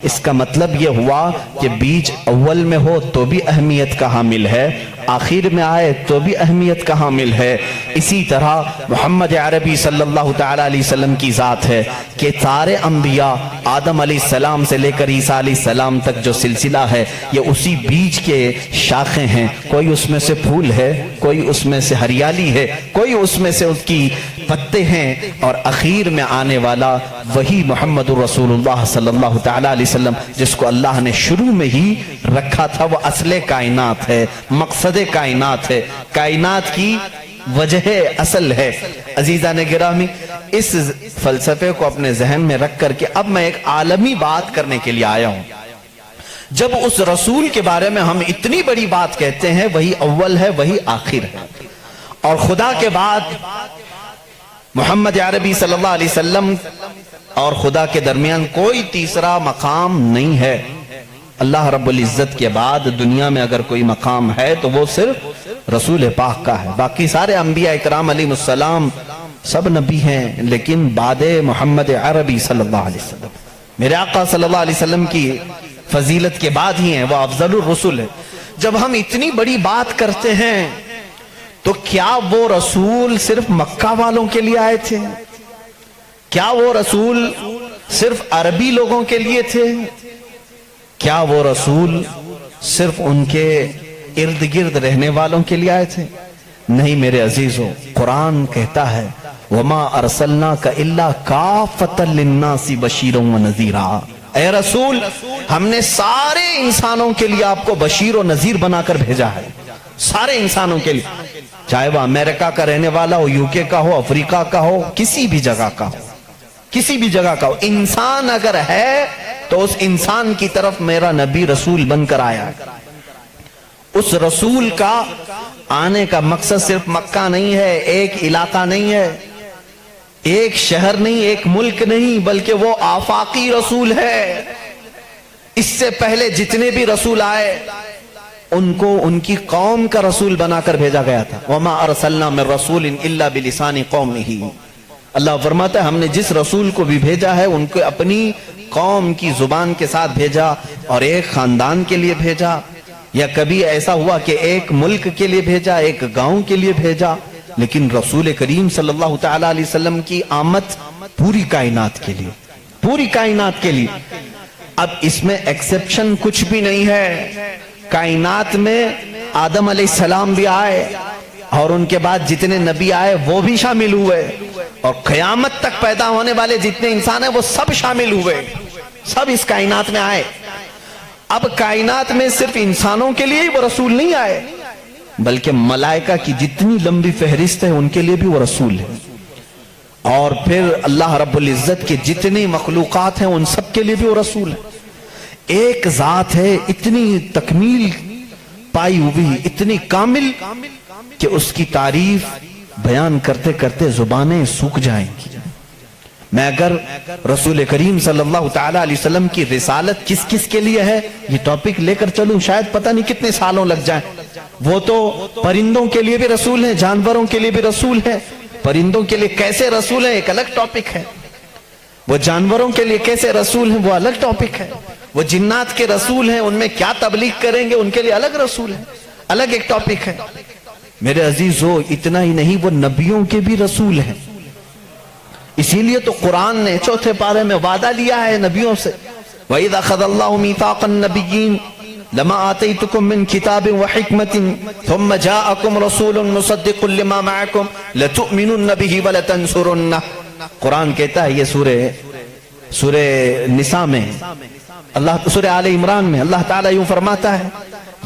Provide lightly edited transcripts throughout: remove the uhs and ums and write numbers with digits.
اس کا مطلب یہ ہوا کہ بیج اول میں ہو تو بھی اہمیت کا حامل ہے، آخر میں آئے تو بھی اہمیت کا حامل ہے۔ اسی طرح محمد عربی صلی اللہ تعالی علیہ وسلم کی ذات ہے کہ سارے انبیاء آدم علیہ السلام سے لے کر عیسیٰ علیہ السلام تک جو سلسلہ ہے یہ اسی بیج کے شاخیں ہیں، کوئی اس میں سے پھول ہے، کوئی اس میں سے ہریالی ہے، کوئی اس میں سے اس کی پتے ہیں، اور اخیر میں آنے والا وہی محمد رسول اللہ صلی اللہ تعالی علیہ وسلم جس کو اللہ نے شروع میں ہی رکھا تھا۔ وہ اصل کائنات ہے، مقصد کائنات ہے، کائنات کی وجہ اصل ہے۔ عزیزان گرامی، اس فلسفے کو اپنے ذہن میں رکھ کر کے اب میں ایک عالمی بات کرنے کے لیے آیا ہوں۔ جب اس رسول کے بارے میں ہم اتنی بڑی بات کہتے ہیں، وہی اول ہے، وہی آخر ہے، اور خدا کے بعد محمد عربی صلی اللہ علیہ وسلم اور خدا کے درمیان کوئی تیسرا مقام نہیں ہے۔ اللہ رب العزت کے بعد دنیا میں اگر کوئی مقام ہے تو وہ صرف رسول پاک کا ہے۔ باقی سارے انبیاء اکرام علیہ السلام سب نبی ہیں، لیکن بعد محمد عربی صلی اللہ علیہ وسلم، میرے آقا صلی اللہ علیہ وسلم کی فضیلت کے بعد ہی ہیں، وہ افضل الرسل ہے۔ جب ہم اتنی بڑی بات کرتے ہیں تو کیا وہ رسول صرف مکہ والوں کے لیے آئے تھے؟ کیا وہ رسول صرف عربی لوگوں کے لیے تھے؟ کیا وہ رسول صرف ان کے ارد گرد رہنے والوں کے لیے آئے تھے؟ نہیں میرے عزیزو، قرآن کہتا ہے وَمَا أَرْسَلْنَاكَ إِلَّا كَافَةً لِلنَّاسِ بَشِيرًا وَنَذِيرًا، اے رسول ہم نے سارے انسانوں کے لیے آپ کو بشیر و نذیر بنا کر بھیجا ہے، سارے انسانوں کے لیے، چاہے وہ امریکہ کا رہنے والا ہو، یوکے کا ہو، افریقہ کا ہو، کسی بھی جگہ کا ہو، کسی بھی جگہ کا ہو، انسان اگر ہے تو اس انسان کی طرف میرا نبی رسول بن کر آیا ہے۔ اس رسول کا آنے کا مقصد صرف مکہ نہیں ہے، ایک علاقہ نہیں ہے، ایک شہر نہیں، ایک ملک نہیں، بلکہ وہ آفاقی رسول ہے۔ اس سے پہلے جتنے بھی رسول آئے ان کو ان کی قوم کا رسول بنا کر بھیجا گیا تھا۔ وَمَا أَرْسَلْنَا مِن رَّسُولٍ إِلَّا بِلِسَانِ قَوْمِهِ، اللہ فرماتا ہے ہم نے جس رسول کو بھی بھیجا ہے ان کو اپنی قوم کی زبان کے ساتھ بھیجا، اور ایک خاندان کے لیے بھیجا، یا کبھی ایسا ہوا کہ ایک ملک کے لیے بھیجا، ایک گاؤں کے لیے بھیجا، لیکن رسول کریم صلی اللہ تعالی علیہ وسلم کی آمد پوری کائنات کے لیے، پوری کائنات کے لیے۔ اب اس میں ایکسپشن کچھ بھی نہیں ہے، کائنات میں آدم علیہ السلام بھی آئے، اور ان کے بعد جتنے نبی آئے وہ بھی شامل ہوئے، اور قیامت تک پیدا ہونے والے جتنے انسان ہیں وہ سب شامل ہوئے، سب اس کائنات میں آئے۔ اب کائنات میں صرف انسانوں کے لیے ہی وہ رسول نہیں آئے، بلکہ ملائکہ کی جتنی لمبی فہرست ہے ان کے لیے بھی وہ رسول ہے، اور پھر اللہ رب العزت کے جتنی مخلوقات ہیں ان سب کے لیے بھی وہ رسول ہے۔ ایک ذات ہے اتنی تکمیل پائی ہوئی، اتنی کامل کہ اس کی تعریف بیان کرتے کرتے زبانیں سوکھ جائیں گی۔ میں اگر رسول کریم صلی اللہ تعالی علیہ وسلم کی رسالت کس کس کے لیے ہے یہ ٹاپک لے کر چلوں، شاید پتہ نہیں کتنے سالوں لگ جائیں۔ وہ تو پرندوں کے لیے بھی رسول ہیں، جانوروں کے لیے بھی رسول ہیں۔ پرندوں کے لیے کیسے رسول ہیں ایک الگ ٹاپک ہے، وہ جانوروں کے لیے کیسے رسول ہیں وہ الگ ٹاپک ہے، وہ جنات کے رسول ہیں ان میں کیا تبلیغ کریں گے ان کے لیے الگ رسول ہے، الگ ایک ٹاپک ہے۔ میرے عزیزو، اتنا ہی نہیں، وہ نبیوں کے بھی رسول ہیں۔ اسی لیے تو قرآن نے چوتھے پارے میں وعدہ لیا ہے نبیوں سے، وَإِذَا أَخَذَ اللَّهُ مِيثَاقَ النَّبِيِّينَ لَمَا آتَيْتُكُم مِّن كِتَابٍ وَحِكْمَةٍ ثُمَّ جَاءَكُمْ رَسُولٌ مُصَدِّقٌ لِّمَا مَعَكُمْ لَتُؤْمِنُنَّ بِهِ وَلَتَنصُرُنَّهُ۔ قرآن کہتا ہے، یہ سورہ نساء میں، سورہ آل عمران میں اللہ تعالیٰ یوں فرماتا ہے،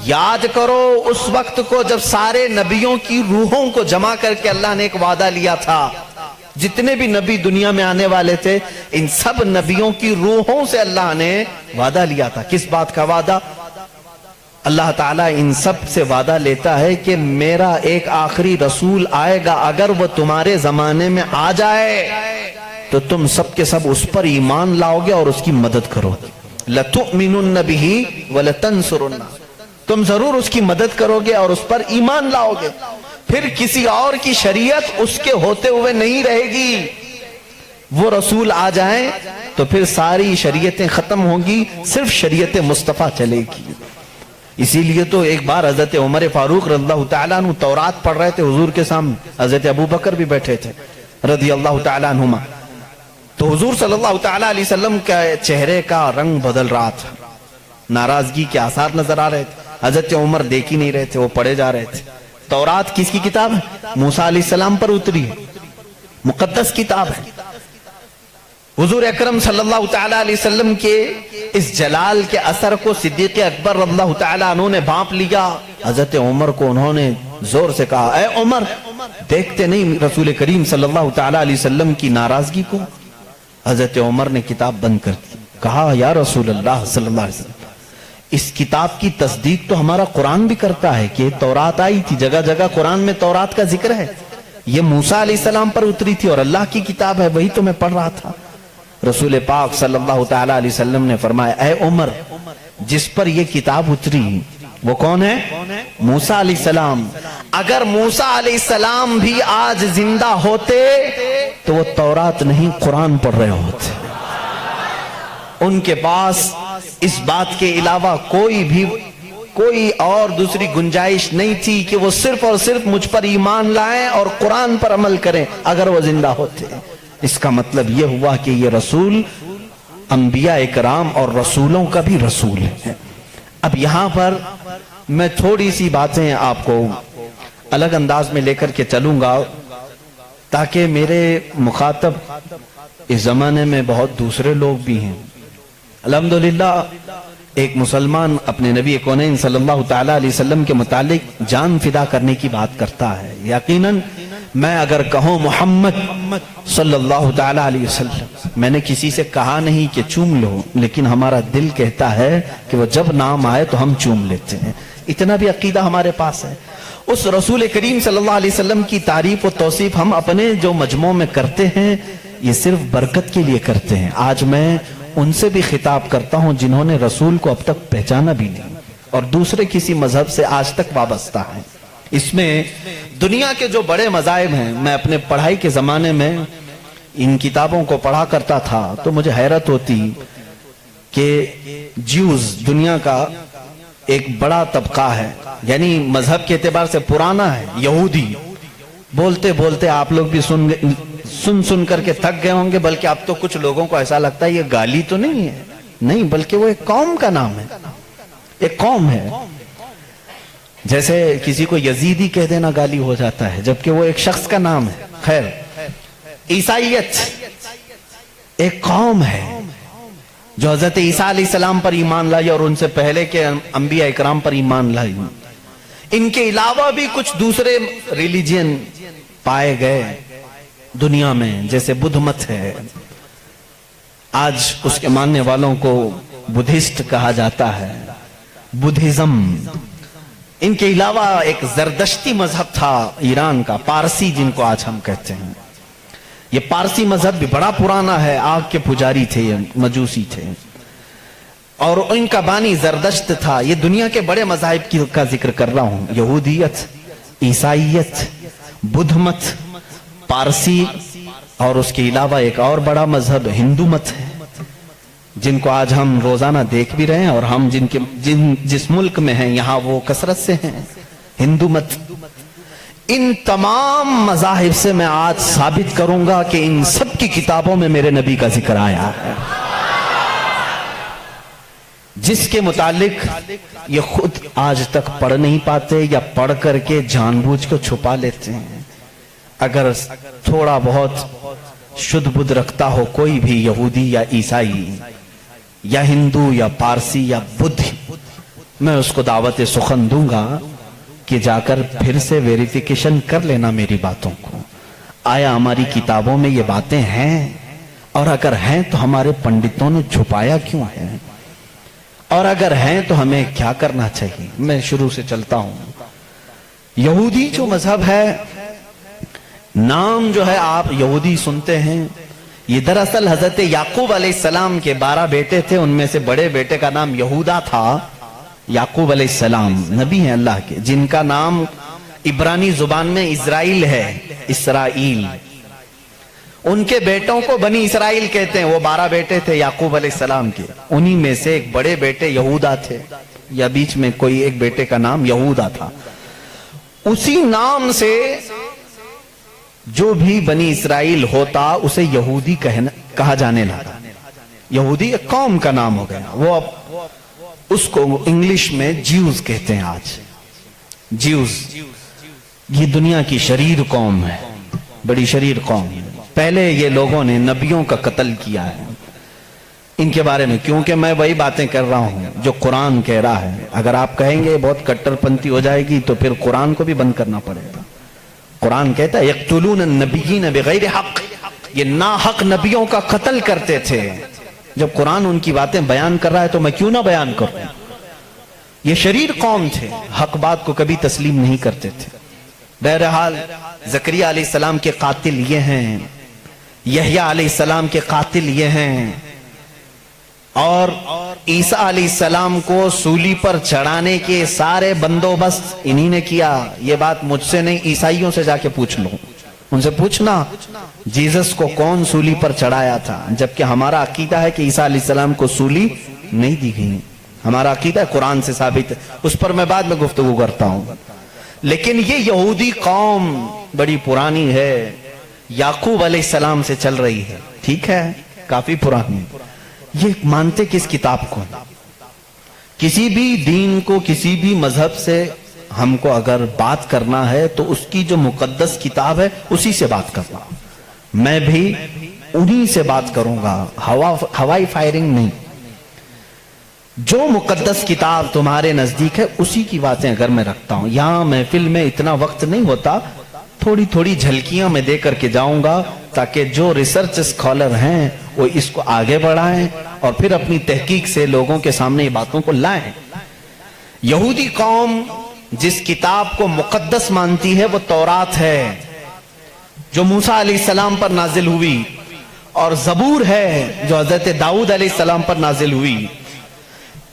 یاد کرو اس وقت کو جب سارے نبیوں کی روحوں کو جمع کر کے اللہ نے ایک وعدہ لیا تھا۔ جتنے بھی نبی دنیا میں آنے والے تھے ان سب نبیوں کی روحوں سے اللہ نے وعدہ لیا تھا۔ کس بات کا وعدہ؟ اللہ تعالیٰ ان سب سے وعدہ لیتا ہے کہ میرا ایک آخری رسول آئے گا، اگر وہ تمہارے زمانے میں آ جائے تو تم سب کے سب اس پر ایمان لاؤ گے اور اس کی مدد کرو گے۔ لَتُؤْمِنُنَّ بِهِ وَلَتَنصُرُنَّهُ، تم ضرور اس کی مدد کرو گے اور اس پر ایمان لاؤ گے، پھر کسی اور کی شریعت اس کے ہوتے ہوئے نہیں رہے گی۔ وہ رسول آ جائیں تو پھر ساری شریعتیں ختم ہوں گی، صرف شریعت مصطفیٰ چلے گی۔ اسی لیے تو ایک بار حضرت عمر فاروق رضی اللہ تعالیٰ عنہ تورات پڑھ رہے تھے حضور کے سامنے، حضرت ابو بکر بھی بیٹھے تھے رضی اللہ تعالیٰ عنہما، تو حضور صلی اللہ تعالیٰ علیہ وسلم کا چہرے کا رنگ بدل رہا تھا، ناراضگی کے آثار نظر آ رہے تھے۔ حضرت عمر دیکھ ہی نہیں رہے تھے، وہ پڑھے جا رہے تھے۔ تورات کس کی کتاب ہے؟ موسیٰ علیہ السلام پر اتری ہے، مقدس کتاب ہے۔ حضور اکرم صلی اللہ تعالیٰ علیہ وسلم کے اس جلال کے اثر کو صدیق اکبر رضی اللہ تعالیٰ عنہ نے بانپ لیا۔ حضرت عمر کو انہوں نے زور سے کہا، اے عمر دیکھتے نہیں رسول کریم صلی اللہ تعالیٰ علیہ وسلم کی ناراضگی کو؟ حضرت عمر نے کتاب بند کر دی، کہا یا رسول اللہ صلی اللہ علیہ وسلم، اس کتاب کی تصدیق تو ہمارا قرآن بھی کرتا ہے کہ تورات آئی تھی، جگہ جگہ قرآن میں تورات کا ذکر ہے، یہ موسیٰ علیہ السلام پر اتری تھی اور اللہ کی کتاب ہے، وہی تو میں پڑھ رہا تھا۔ رسول پاک صلی اللہ تعالیٰ علیہ وسلم نے فرمایا، اے عمر جس پر یہ کتاب اتری وہ کون ہے؟ موسیٰ علیہ السلام۔ اگر موسیٰ علیہ السلام بھی آج زندہ ہوتے تو وہ تورات نہیں قرآن پڑھ رہے ہوتے۔ ان کے پاس اس بات کے علاوہ کوئی اور دوسری گنجائش نہیں تھی کہ وہ صرف اور صرف مجھ پر ایمان لائیں اور قرآن پر عمل کریں اگر وہ زندہ ہوتے۔ اس کا مطلب یہ ہوا کہ یہ رسول انبیاء اکرام اور رسولوں کا بھی رسول ہے۔ اب یہاں پر میں تھوڑی سی باتیں آپ کو الگ انداز میں لے کر کے چلوں گا تاکہ میرے مخاطب اس زمانے میں بہت دوسرے لوگ بھی ہیں۔ الحمدللہ ایک مسلمان اپنے نبی کونین صلی اللہ تعالیٰ علیہ وسلم کے متعلق جان فدا کرنے کی بات کرتا ہے۔ یقیناً میں اگر کہوں محمد صلی اللہ تعالیٰ علیہ وسلم، میں نے کسی سے کہا نہیں کہ چوم لو، لیکن ہمارا دل کہتا ہے کہ وہ جب نام آئے تو ہم چوم لیتے ہیں، اتنا بھی عقیدہ ہمارے پاس ہے۔ اس رسول کریم صلی اللہ علیہ وسلم کی تعریف و توصیف ہم اپنے جو مجموع میں کرتے ہیں یہ صرف برکت کے لیے کرتے ہیں۔ آج میں ان سے بھی خطاب کرتا ہوں جنہوں نے رسول کو اب تک پہچانا بھی نہیں اور دوسرے کسی مذہب سے آج تک وابستہ ہیں۔ اس میں دنیا کے جو بڑے مذاہب ہیں، میں اپنے پڑھائی کے زمانے میں ان کتابوں کو پڑھا کرتا تھا تو مجھے حیرت ہوتی کہ جیوز دنیا کا ایک بڑا طبقہ ہے، یعنی مذہب کے اعتبار سے پرانا ہے، یہودی۔ بولتے بولتے آپ لوگ بھی سن کر کے تھک گئے ہوں گے، بلکہ اب تو کچھ لوگوں کو ایسا لگتا ہے یہ گالی تو نہیں ہے، نہیں بلکہ وہ ایک قوم کا نام ہے، ایک قوم ہے۔ جیسے کسی کو یزیدی کہہ دینا گالی ہو جاتا ہے، جبکہ وہ ایک شخص کا نام ہے۔ خیر، عیسائیت ایک قوم ہے جو حضرت عیسیٰ علیہ السلام پر ایمان لائی اور ان سے پہلے کے انبیاء اکرام پر ایمان لائی۔ ان کے علاوہ بھی کچھ دوسرے ریلیجن پائے گئے دنیا میں، جیسے بدھ مت ہے، آج اس کے ماننے والوں کو بدھسٹ کہا جاتا ہے، بدھزم۔ ان کے علاوہ ایک زردشتی مذہب تھا ایران کا، پارسی جن کو آج ہم کہتے ہیں۔ یہ پارسی مذہب بھی بڑا پرانا ہے، آگ کے پجاری تھے، مجوسی تھے، اور ان کا بانی زردشت تھا۔ یہ دنیا کے بڑے مذاہب کا ذکر کر رہا ہوں، یہودیت، عیسائیت، بدھ مت، پارسی، اور اس کے علاوہ ایک اور بڑا مذہب ہندو مت ہے، جن کو آج ہم روزانہ دیکھ بھی رہے ہیں، اور ہم جس ملک میں ہیں یہاں وہ کثرت سے ہیں، ہندو مت۔ ان تمام مذاہب سے میں آج ثابت کروں گا کہ ان سب کی کتابوں میں میرے نبی کا ذکر آیا ہے، جس کے متعلق یہ خود آج تک پڑھ نہیں پاتے یا پڑھ کر کے جان بوجھ کو چھپا لیتے ہیں۔ اگر تھوڑا بہت شدھ بدھ رکھتا ہو کوئی بھی یہودی یا عیسائی یا ہندو یا پارسی یا بدھ، میں اس کو دعوت سخن دوں گا کہ جا کر پھر سے ویریفیکیشن کر لینا میری باتوں کو، آیا ہماری کتابوں میں یہ باتیں ہیں، اور اگر ہیں تو ہمارے پنڈتوں نے چھپایا کیوں ہے، اور اگر ہیں تو ہمیں کیا کرنا چاہیے۔ میں شروع سے چلتا ہوں۔ یہودی جو مذہب ہے، نام جو ہے آپ یہودی سنتے ہیں، یہ دراصل حضرت یعقوب علیہ السلام کے 12 بیٹے تھے، ان میں سے بڑے بیٹے کا نام یہودا تھا۔ یعقوب علیہ السلام نبی ہیں اللہ کے، جن کا نام عبرانی زبان میں اسرائیل ہے، اسرائیل۔ ان کے بیٹوں کو بنی اسرائیل کہتے ہیں. وہ 12 بیٹے تھے یعقوب علیہ السلام کے, انہی میں سے ایک بڑے بیٹے یہودا تھے, یا بیچ میں کوئی ایک بیٹے کا نام یہودا تھا. اسی نام سے جو بھی بنی اسرائیل ہوتا اسے یہودی کہا جانے لگا. یہودی ایک قوم کا نام ہو گیا. وہ اس کو انگلش میں جیوز کہتے ہیں. آج جیوز یہ دنیا کی شریر قوم ہے, بڑی شریر قوم. پہلے یہ لوگوں نے نبیوں کا قتل کیا ہے. ان کے بارے میں کیونکہ میں وہی باتیں کر رہا ہوں جو قرآن کہہ رہا ہے. اگر آپ کہیں گے بہت کٹر پنتھی ہو جائے گی تو پھر قرآن کو بھی بند کرنا پڑے گا. قرآن کہتا ہے یقتلون النبیین بغیر حق, یہ ناحق نبیوں کا قتل کرتے تھے. جب قرآن ان کی باتیں بیان کر رہا ہے تو میں کیوں نہ بیان کروں. یہ شریر قوم تھے, حق بات کو کبھی تسلیم نہیں کرتے تھے. بہرحال زکریا علیہ السلام کے قاتل یہ ہیں, یحییٰ علیہ السلام کے قاتل یہ ہیں, اور عیسیٰ علیہ السلام کو سولی پر چڑھانے کے سارے بندوبست انہی نے کیا. یہ بات مجھ سے نہیں, عیسائیوں سے جا کے پوچھ لو, ان سے پوچھنا جیزس کو کون سولی پر چڑھایا تھا. جبکہ ہمارا عقیدہ ہے کہ عیسیٰ علیہ السلام کو سولی نہیں دی گئی. ہمارا عقیدہ ہے, قرآن سے ثابت ہے, اس پر میں بعد میں گفتگو کرتا ہوں. لیکن یہ یہودی قوم بڑی پرانی ہے, یعقوب علیہ السلام سے چل رہی ہے. ٹھیک ہے, کافی پرانی. یہ مانتے کس کتاب کو؟ کسی بھی دین کو, کسی بھی مذہب سے ہم کو اگر بات کرنا ہے تو اس کی جو مقدس کتاب ہے اسی سے بات کرنا. میں بھی انہی سے بات کروں گا, ہوائی فائرنگ نہیں. جو مقدس کتاب تمہارے نزدیک ہے اسی کی باتیں اگر میں رکھتا ہوں. یہاں محفل میں اتنا وقت نہیں ہوتا, تھوڑی تھوڑی جھلکیاں میں دے کر کے جاؤں گا تاکہ جو ریسرچ اسکالر ہیں وہ اس کو آگے بڑھائیں اور پھر اپنی تحقیق سے لوگوں کے سامنے یہ باتوں کو لائیں. یہودی قوم جس کتاب کو مقدس مانتی ہے وہ تورات ہے جو موسیٰ علیہ السلام پر نازل ہوئی, اور زبور ہے جو حضرت داؤد علیہ السلام پر نازل ہوئی.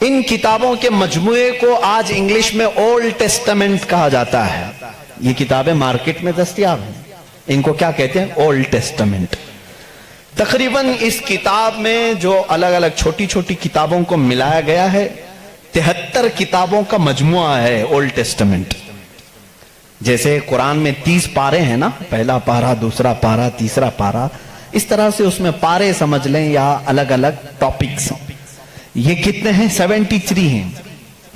ان کتابوں کے مجموعے کو آج انگلش میں اولڈ ٹیسٹمنٹ کہا جاتا ہے. یہ کتابیں مارکیٹ میں دستیاب ہیں, ان کو کیا کہتے ہیں؟ Old testament. تقریباً اس کتاب میں جو الگ الگ چھوٹی چھوٹی کتابوں کو ملایا گیا ہے 73 کتابوں کا مجموعہ ہے اولڈ ٹیسٹمنٹ. جیسے قرآن میں 30 پارے ہیں نا, پہلا پارا, دوسرا پارا, تیسرا پارا, اس طرح سے اس میں پارے سمجھ لیں یا الگ الگ ٹاپکس. یہ کتنے ہیں؟ 73 ہیں.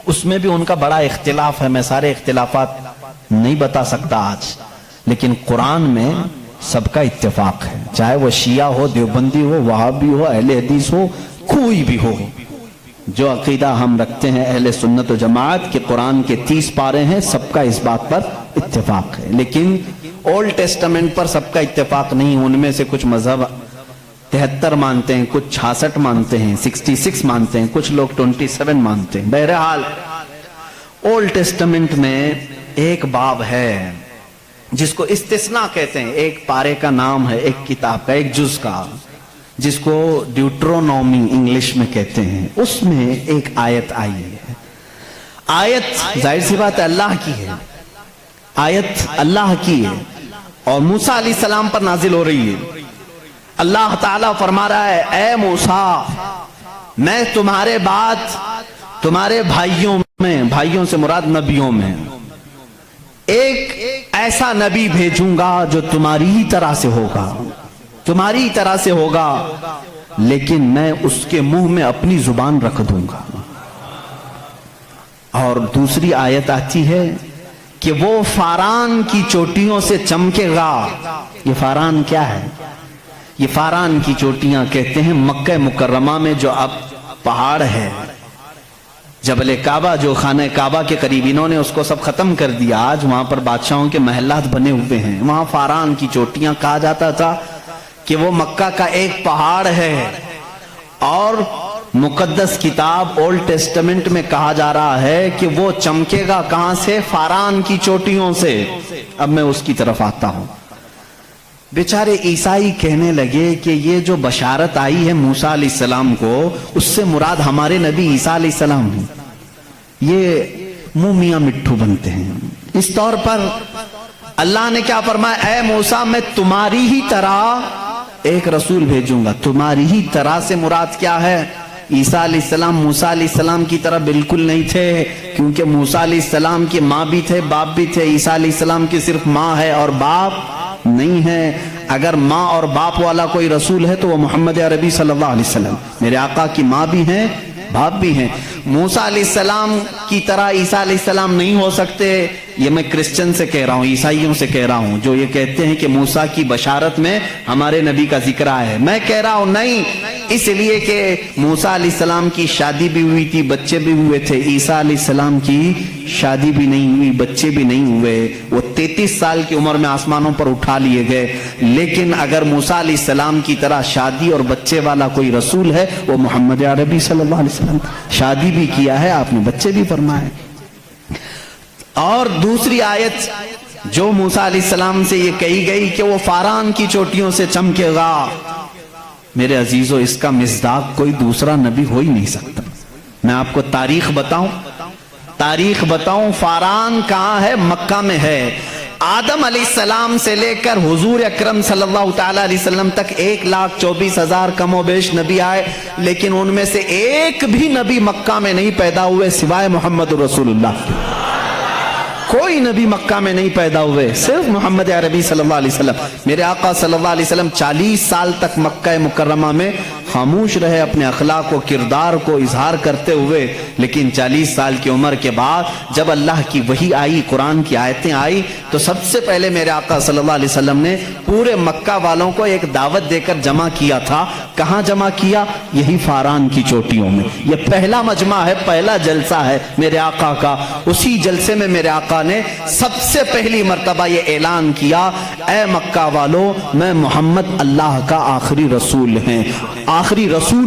اس میں بھی ان کا بڑا اختلاف ہے, میں سارے اختلافات نہیں بتا سکتا آج, لیکن قرآن میں سب کا اتفاق ہے, چاہے وہ شیعہ ہو, دیوبندی ہو, وہابی ہو, اہل حدیث ہو, کوئی بھی ہو. جو عقیدہ ہم رکھتے ہیں اہل سنت و جماعت کہ قرآن کے 30 پارے ہیں, سب کا اس بات پر اتفاق ہے. لیکن اولڈ ٹیسٹمنٹ پر سب کا اتفاق نہیں. ان میں سے کچھ مذہب 73 مانتے ہیں, کچھ 66 مانتے ہیں, 66 مانتے ہیں, کچھ لوگ 27 مانتے ہیں. بہرحال اولڈ ٹیسٹمنٹ میں ایک باب ہے جس کو استثناء کہتے ہیں. ایک پارے کا نام ہے, ایک کتاب کا, ایک جز کا, جس کو ڈیوٹرونومی انگلش میں کہتے ہیں. اس میں ایک آیت آئی ہے. آیت ظاہر سی بات ہے اللہ کی ہے, آیت اللہ کی ہے اور موسیٰ علیہ السلام پر نازل ہو رہی ہے. اللہ تعالیٰ فرما رہا ہے, اے موسیٰ میں تمہارے بعد تمہارے بھائیوں میں, بھائیوں سے مراد نبیوں میں, ایک ایسا نبی بھیجوں گا جو تمہاری ہی طرح سے ہوگا, تمہاری ہی طرح سے ہوگا, لیکن میں اس کے منہ میں اپنی زبان رکھ دوں گا. اور دوسری آیت آتی ہے کہ وہ فاران کی چوٹیوں سے چمکے گا. یہ فاران کیا ہے؟ یہ فاران کی چوٹیاں کہتے ہیں مکہ مکرمہ میں جو اب پہاڑ ہے, جبل کعبہ جو خانہ کعبہ کے قریب, انہوں نے اس کو سب ختم کر دیا. آج وہاں پر بادشاہوں کے محلات بنے ہوئے ہیں. وہاں فاران کی چوٹیاں کہا جاتا تھا کہ وہ مکہ کا ایک پہاڑ ہے. اور مقدس کتاب اولڈ ٹیسٹمنٹ میں کہا جا رہا ہے کہ وہ چمکے گا کہاں سے؟ فاران کی چوٹیوں سے. اب میں اس کی طرف آتا ہوں. بیچارے عیسائی کہنے لگے کہ یہ جو بشارت آئی ہے موسیٰ علیہ السلام کو, اس سے مراد ہمارے نبی عیسیٰ علیہ السلام ہیں. یہ منہ میاں مٹھو بنتے ہیں. اس طور پر اللہ نے کیا فرمایا, اے موسیٰ میں تمہاری ہی طرح ایک رسول بھیجوں گا تمہاری ہی طرح سے مراد کیا ہے؟ عیسیٰ علیہ السلام موسیٰ علیہ السلام کی طرح بالکل نہیں تھے، کیونکہ موسیٰ علیہ السلام کی ماں بھی تھے باپ بھی تھے، عیسیٰ علیہ السلام کی صرف ماں ہے اور باپ نہیں ہے۔ اگر ماں اور باپ والا کوئی رسول ہے تو وہ محمد عربی صلی اللہ علیہ وسلم، میرے آقا کی ماں بھی ہیں باپ بھی ہیں۔ موسیٰ علیہ السلام کی طرح عیسیٰ علیہ السلام نہیں ہو سکتے، یہ میں کرسچن سے کہہ رہا ہوں، عیسائیوں سے کہہ رہا ہوں جو یہ کہتے ہیں کہ موسیٰ کی بشارت میں ہمارے نبی کا ذکر آیا ہے۔ میں کہہ رہا ہوں نہیں، اس لیے کہ موسیٰ علیہ السلام کی شادی بھی ہوئی تھی، بچے بھی ہوئے تھے، عیسیٰ علیہ السلام کی شادی بھی نہیں ہوئی، بچے بھی نہیں ہوئے، وہ 33 سال کی عمر میں آسمانوں پر اٹھا لیے گئے۔ لیکن اگر موسیٰ علیہ السلام کی طرح شادی اور بچے والا کوئی رسول ہے وہ محمد عربی صلی اللہ علیہ وسلم، شادی بھی کیا ہے آپ نے، بچے بھی فرمائے۔ اور دوسری آیت جو موسیٰ علیہ السلام سے یہ کہی گئی کہ وہ فاران کی چوٹیوں سے چمکے گا، میرے عزیزو اس کا مصداق کوئی دوسرا نبی ہو ہی نہیں سکتا۔ میں آپ کو تاریخ بتاؤں، فاران کہاں ہے؟ مکہ میں ہے۔ آدم علیہ السلام سے لے کر حضور اکرم صلی اللہ تعالی علیہ وسلم تک 1,24,000 کم و بیش نبی آئے، لیکن ان میں سے ایک بھی نبی مکہ میں نہیں پیدا ہوئے سوائے محمد رسول اللہ۔ کوئی نبی مکہ میں نہیں پیدا ہوئے، صرف محمد عربی صلی اللہ علیہ وسلم۔ میرے آقا صلی اللہ علیہ وسلم 40 سال تک مکہ مکرمہ میں خاموش رہے، اپنے اخلاق و کردار کو اظہار کرتے ہوئے، لیکن 40 سال کی عمر کے بعد جب اللہ کی وحی آئی، قرآن کی آیتیں آئی، تو سب سے پہلے میرے آقا صلی اللہ علیہ وسلم نے پورے مکہ والوں کو ایک دعوت دے کر جمع کیا تھا۔ کہاں جمع کیا؟ یہی فاران کی چوٹیوں میں۔ یہ پہلا مجمع ہے، پہلا جلسہ ہے میرے آقا کا۔ اسی جلسے میں میرے آقا نے سب سے پہلی مرتبہ یہ اعلان کیا، اے مکہ والو، میں محمد اللہ کا آخری رسول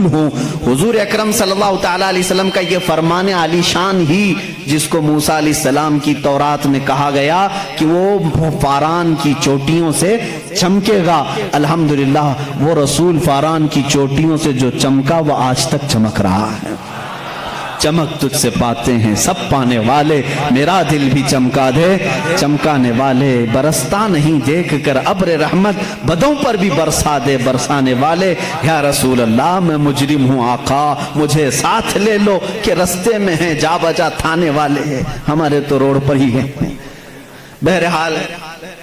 ہوں۔ حضور اکرم صلی اللہ تعالی علیہ وسلم کا یہ فرمان عالی شان ہی، جس کو موسیٰ علیہ السلام کی تورات میں کہا گیا کہ وہ فاران کی چوٹیوں سے چمکے گا، الحمدللہ وہ رسول فاران کی چوٹیوں سے جو چمکا وہ آج تک چمک رہا ہے۔ چمک تجھ سے پاتے ہیں سب پانے والے، میرا دل بھی چمکا دے چمکانے والے، برستا نہیں دیکھ کر ابر رحمت، بدوں پر بھی برسا دے برسانے والے۔ یا رسول اللہ میں مجرم ہوں آقا، مجھے ساتھ لے لو کہ رستے میں ہیں جا بجا تھانے والے، ہمارے تو روڈ پر ہی ہیں۔ بہرحال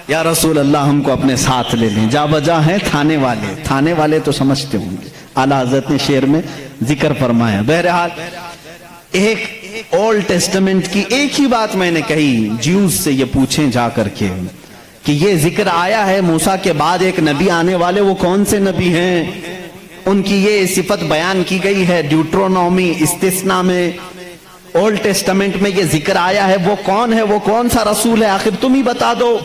یا رسول اللہ ہم کو اپنے ساتھ لے لیں، جا بجا ہیں تھانے والے تو سمجھتے ہوں گے، اعلیٰ حضرت نے شعر میں ذکر فرمایا۔ بہرحال ایک اولڈ ٹیسٹمنٹ کی ایک ہی بات میں نے کہی، جیوز سے یہ پوچھیں جا کر کے کہ یہ ذکر آیا ہے موسیٰ کے بعد ایک نبی آنے والے، وہ کون سے نبی ہیں؟ ان کی یہ صفت بیان کی گئی ہے ڈیوٹرونومی استثناء میں، اولڈ ٹیسٹمنٹ میں یہ ذکر آیا ہے، وہ کون ہے، وہ کون سا رسول ہے، آخر تم ہی بتا دو۔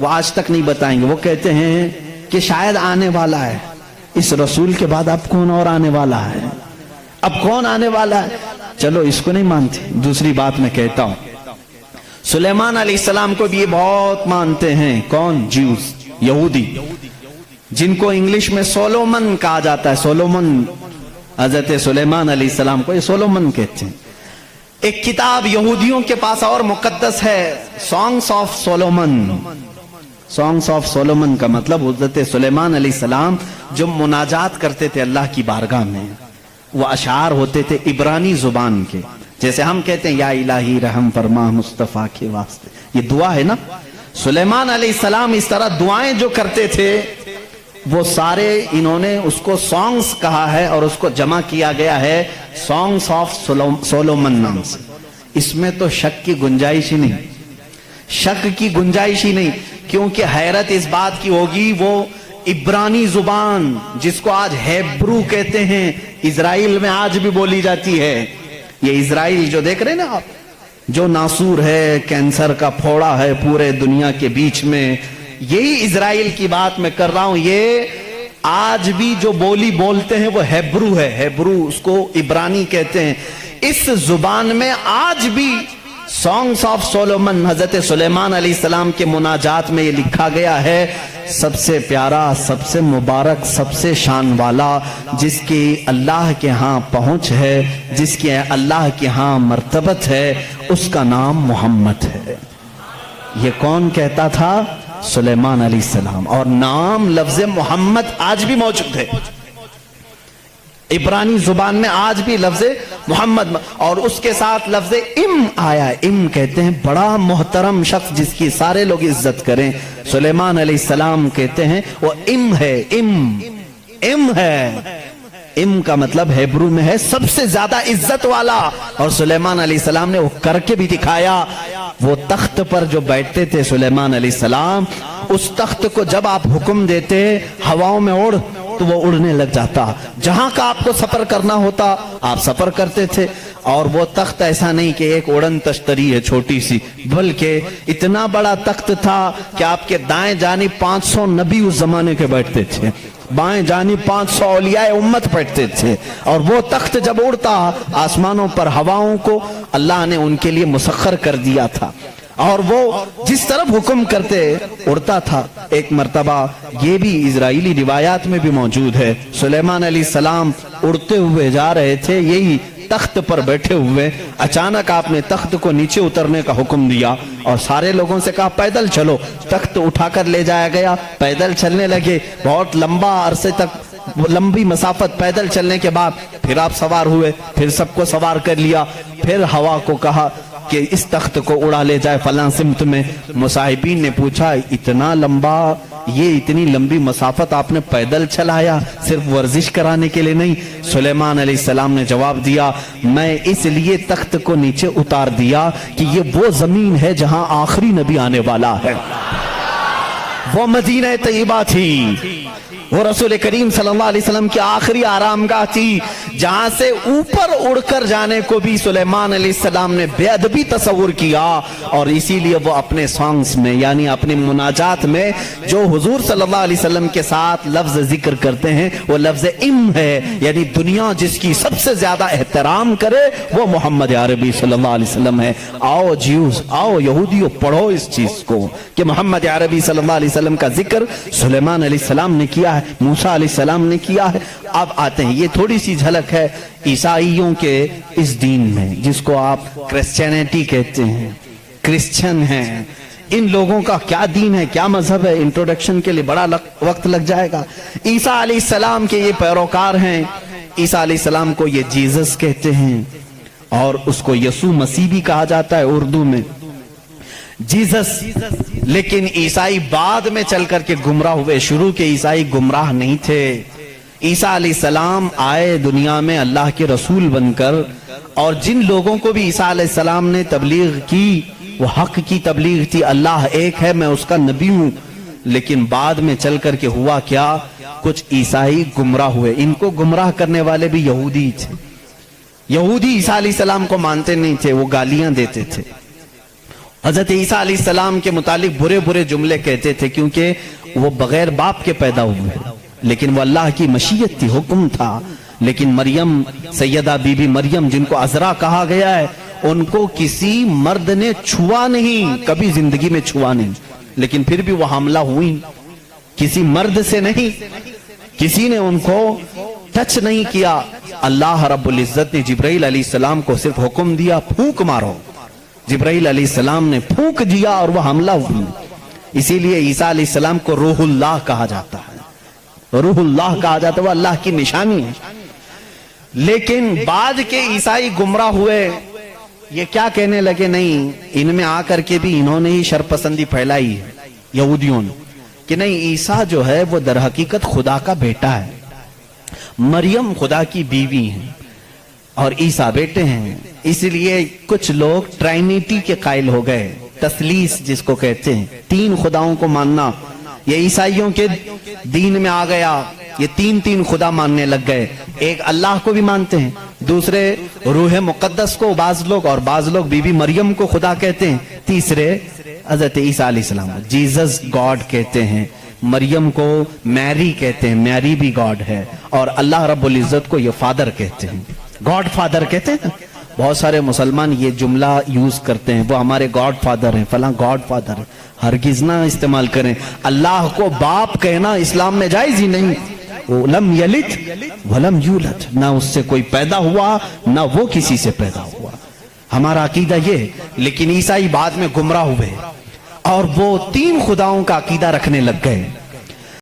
وہ آج تک نہیں بتائیں گے، وہ کہتے ہیں کہ شاید آنے والا ہے، اس رسول کے بعد اب کون اور آنے والا ہے، اب کون آنے والا ہے؟ چلو اس کو نہیں مانتے، دوسری بات میں کہتا ہوں، سلیمان علیہ السلام کو بھی یہ بہت مانتے ہیں۔ کون؟ جیوز، یہودی، جن کو انگلش میں سولومن کہا جاتا ہے، سولومن، حضرت سلیمان علیہ السلام کو یہ سولومن کہتے ہیں۔ ایک کتاب یہودیوں کے پاس اور مقدس ہے، songs of Solomon. Songs of Solomon کا مطلب حضرت سلیمان علیہ السلام جو مناجات کرتے تھے اللہ کی بارگاہ میں، وہ اشعار ہوتے تھے عبرانی زبان کے، جیسے ہم کہتے ہیں یا الہی رحم فرما مصطفیٰ کے واسطے، یہ دعا ہے نا۔ سلیمان علیہ السلام اس طرح دعائیں جو کرتے تھے وہ سارے انہوں نے اس کو سانگز کہا ہے، اور اس کو جمع کیا گیا ہے سانگس آف سولومن نام سے۔ اس میں تو شک کی گنجائش ہی نہیں، کیونکہ حیرت اس بات کی ہوگی وہ عبرانی زبان جس کو آج ہیبرو کہتے ہیں، اسرائیل میں آج بھی بولی جاتی ہے۔ یہ اسرائیل جو دیکھ رہے ہیں نا آپ، جو ناسور ہے، کینسر کا پھوڑا ہے پورے دنیا کے بیچ میں، یہی اسرائیل کی بات میں کر رہا ہوں۔ یہ آج بھی جو بولی بولتے ہیں وہ ہیبرو ہے، ہیبرو اس کو عبرانی کہتے ہیں۔ اس زبان میں آج بھی سانگس آف سولومن، حضرت سلیمان علیہ السلام کے مناجات میں یہ لکھا گیا ہے، سب سے پیارا، سب سے مبارک، سب سے شان والا، جس کی اللہ کے ہاں پہنچ ہے، جس کی اللہ کے ہاں مرتبت ہے، اس کا نام محمد ہے۔ یہ کون کہتا تھا؟ سلیمان علیہ السلام، اور نام لفظ محمد آج بھی موجود ہے عبرانی زبان میں، آج بھی لفظ محمد، اور اس کے ساتھ لفظ ام آیا. ام کہتے ہیں بڑا محترم شخص جس کی سارے لوگ عزت کریں. سلیمان علیہ السلام کہتے ہیں وہ ام ہے. ام ہے. ام کا مطلب ہیبرو میں ہے سب سے زیادہ عزت والا. اور سلیمان علیہ السلام نے وہ کر کے بھی دکھایا. وہ تخت پر جو بیٹھتے تھے سلیمان علیہ السلام، اس تخت کو جب آپ حکم دیتے ہواؤں میں اڑ تو وہ اڑنے لگ جاتا. جہاں کا آپ کو سفر کرنا ہوتا آپ سفر کرتے تھے. اور وہ تخت ایسا نہیں کہ ایک اڑن تشتری ہے چھوٹی سی، بلکہ اتنا بڑا تخت تھا کہ آپ کے دائیں جانب 500 نبی اس زمانے کے بیٹھتے تھے، بائیں جانب 500 اولیاء امت بیٹھتے تھے. اور وہ تخت جب اڑتا آسمانوں پر ہواؤں کو اللہ نے ان کے لیے مسخر کر دیا تھا، اور وہ جس طرف حکم کرتے اڑتا تھا. ایک مرتبہ یہ بھی اسرائیلی روایات میں بھی موجود ہے، سلیمان علیہ السلام اڑتے ہوئے جا رہے تھے یہی تخت پر بیٹھے ہوئے، اچانک آپ نے تخت کو نیچے اترنے کا حکم دیا اور سارے لوگوں سے کہا پیدل چلو. تخت اٹھا کر لے جایا گیا، پیدل چلنے لگے. بہت لمبا عرصے تک لمبی مسافت پیدل چلنے کے بعد پھر آپ سوار ہوئے، پھر سب کو سوار کر لیا. پھر ہوا کو کہا کہ اس تخت کو اڑا لے جائے فلاں سمت میں. مصاحبین نے پوچھا اتنا لمبا، یہ اتنی لمبی مسافت آپ نے پیدل چلایا صرف ورزش کرانے کے لیے نہیں؟ سلیمان علیہ السلام نے جواب دیا میں اس لیے تخت کو نیچے اتار دیا کہ یہ وہ زمین ہے جہاں آخری نبی آنے والا ہے. وہ مدینہ طیبہ تھی، وہ رسول کریم صلی اللہ علیہ وسلم کی آخری آرام گاہ تھی، جہاں سے اوپر اڑ کر جانے کو بھی سلیمان علیہ السلام نے بے ادبی تصور کیا. اور اسی لیے وہ اپنے سانگز میں یعنی اپنے مناجات میں جو حضور صلی اللہ علیہ وسلم کے ساتھ لفظ ذکر کرتے ہیں وہ لفظ ام ہے. یعنی دنیا جس کی سب سے زیادہ احترام کرے وہ محمد عربی صلی اللہ علیہ وسلم ہے. آؤ جیوز، آؤ یہودیوں، پڑھو اس چیز کو کہ محمد عربی صلی اللہ علیہ وسلم کا ذکر سلیمان علیہ السلام نے کیا ہے، موسیٰ علیہ السلام نے کیا ہے. اب آتے ہیں، یہ تھوڑی سی جھلک ہے عیسائیوں کے اس دین میں جس کو آپ کرسچینٹی کہتے ہیں، کرسچن ہیں. ان لوگوں کا کیا دین ہے، کیا مذہب ہے، انٹروڈکشن کے لیے بڑا وقت لگ جائے گا. عیسیٰ علیہ السلام کے یہ پیروکار ہیں. عیسیٰ علیہ السلام کو یہ جیزس کہتے ہیں اور اس کو یسوع مسیح بھی کہا جاتا ہے اردو میں، جیزس. لیکن عیسائی بعد میں چل کر کے گمراہ ہوئے، شروع کے عیسائی گمراہ نہیں تھے. عیسیٰ علیہ السلام آئے دنیا میں اللہ کے رسول بن کر، اور جن لوگوں کو بھی عیسیٰ علیہ السلام نے تبلیغ کی وہ حق کی تبلیغ تھی، اللہ ایک ہے میں اس کا نبی ہوں. لیکن بعد میں چل کر کے ہوا کیا، کچھ عیسائی گمراہ ہوئے. ان کو گمراہ کرنے والے بھی یہودی تھے. یہودی عیسیٰ علیہ السلام کو مانتے نہیں تھے، وہ گالیاں دیتے تھے. حضرت عیسیٰ علیہ السلام کے متعلق برے برے جملے کہتے تھے کیونکہ وہ بغیر باپ کے پیدا ہوئے، لیکن وہ اللہ کی مشیت تھی، حکم تھا. لیکن مریم، سیدہ بی بی مریم جن کو عذرا کہا گیا ہے، ان کو کسی مرد نے چھوا نہیں، کبھی زندگی میں چھوا نہیں. لیکن پھر بھی وہ حاملہ ہوئی، کسی مرد سے نہیں، کسی نے ان کو ٹچ نہیں کیا. اللہ رب العزت نے جبرائیل علیہ السلام کو صرف حکم دیا پھونک مارو. جبرائیل علیہ السلام نے پھونک دیا اور وہ حملہ ہوئی. اسی لیے عیسیٰ علیہ السلام کو روح اللہ کہا جاتا ہے، روح اللہ کہا جاتا ہے، وہ اللہ کی نشانی ہے. لیکن بعد کے عیسائی گمراہ ہوئے، یہ کیا کہنے لگے، نہیں ان میں آ کر کے بھی انہوں نے ہی شرپسندی پھیلائی ہے یہودیوں نے کہ نہیں عیسیٰ جو ہے وہ در حقیقت خدا کا بیٹا ہے، مریم خدا کی بیوی ہیں اور عیسیٰ بیٹے ہیں. اس لیے کچھ لوگ ٹرائنیٹی کے قائل ہو گئے، تثلیث جس کو کہتے ہیں، تین خداؤں کو ماننا. یہ عیسائیوں کے دین میں آ گیا، یہ تین خدا ماننے لگ گئے. ایک اللہ کو بھی مانتے ہیں، دوسرے روح مقدس کو بعض لوگ، اور بعض لوگ بی بی مریم کو خدا کہتے ہیں، تیسرے حضرت عیسیٰ علیہ السلام جیزس گاڈ کہتے ہیں. مریم کو میری کہتے ہیں، میری بھی گاڈ ہے. اور اللہ رب العزت کو یہ فادر کہتے ہیں، گاڈ فادر کہتے ہیں. بہت سارے مسلمان یہ جملہ یوز کرتے ہیں، وہ ہمارے گاڈ فادر ہیں، فلاں گاڈ فادر ہے. ہرگز نہ استعمال کریں. اللہ کو باپ کہنا اسلام میں جائز ہی نہیں. لم یلد ولم یولد، نہ اس سے کوئی پیدا ہوا نہ وہ کسی سے پیدا ہوا. ہمارا عقیدہ یہ. لیکن عیسائی بعد میں گمراہ ہوئے اور وہ 3 خداؤں کا عقیدہ رکھنے لگ گئے.